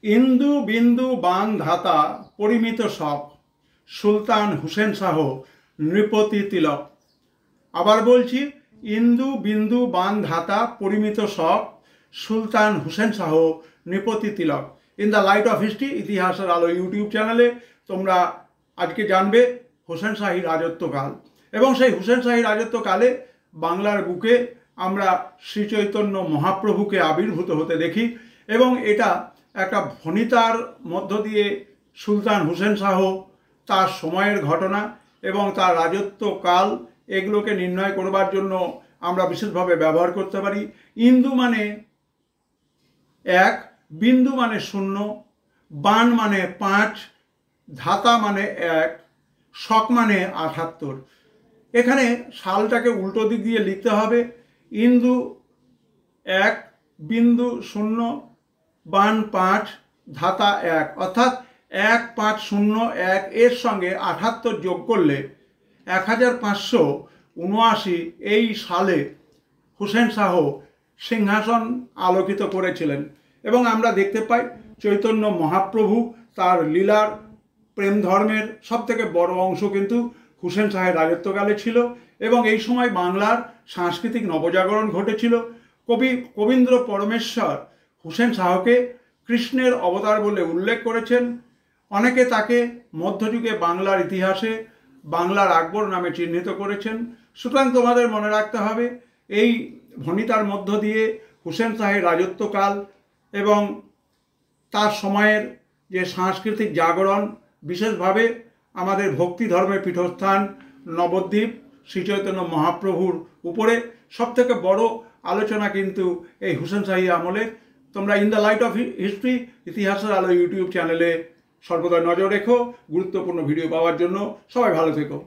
ইন্দু বিন্দু বান ধাতা পরিমিত শখ, সুলতান হুসেন শাহ নৃপতি তিলক। আবার বলছি, ইন্দু বিন্দু বান ধাতা পরিমিত শখ, সুলতান হুসেন শাহ নৃপতি তিলক। In the light of history, ইতিহাসের আলো ইউটিউব চ্যানেলে তোমরা আজকে জানবে হোসেন শাহী রাজত্বকাল। এবং সেই হোসেন শাহী রাজত্বকালে বাংলার বুকে আমরা শ্রী চৈতন্য মহাপ্রভুকে আবির্ভূত হতে দেখি। এবং এটা একটা ভণিতার মধ্য দিয়ে সুলতান হুসেন শাহ তার সময়ের ঘটনা এবং তার রাজত্বকাল এগুলোকে নির্ণয় করবার জন্য আমরা বিশেষভাবে ব্যবহার করতে পারি। ইন্দু মানে 1, বিন্দু মানে 0, বান মানে 5, ধাতা মানে 1, শক মানে 78। এখানে সালটাকে উল্টো দিক দিয়ে লিখতে হবে। ইন্দু 1, বিন্দু 0, বান 5, ধাতা 1, অর্থাৎ 1501 এর সঙ্গে 78 যোগ করলে 1579 এই সালে হুসেন শাহ সিংহাসন আলোকিত করেছিলেন। এবং আমরা দেখতে পাই চৈতন্য মহাপ্রভু তার লীলার প্রেম ধর্মের সবথেকে বড় অংশ কিন্তু হুসেন শাহের রাজত্বকালে ছিল। এবং এই সময় বাংলার সাংস্কৃতিক নবজাগরণ ঘটেছিল। কবীন্দ্র পরমেশ্বর হুসেন শাহকে কৃষ্ণের অবতার বলে উল্লেখ করেছেন। অনেকে তাকে মধ্যযুগে বাংলার ইতিহাসে বাংলার আকবর নামে চিহ্নিত করেছেন। সুতরাং তোমাদের মনে রাখতে হবে এই ভণিতার মধ্য দিয়ে হুসেন শাহের রাজত্বকাল এবং তার সময়ের যে সাংস্কৃতিক জাগরণ, বিশেষভাবে আমাদের ভক্তি ধর্মের পীঠস্থান নবদ্বীপ শ্রীচৈতন্য মহাপ্রভুর উপরে সবথেকে বড় আলোচনা কিন্তু এই হুসেন শাহী আমলের। তোমরা in the light of history, ইতিহাসের আলো ইউটিউব চ্যানেলে সর্বদা নজর রেখো। গুরুত্বপূর্ণ ভিডিও পাওয়ার জন্য সবাই ভালো থেকো।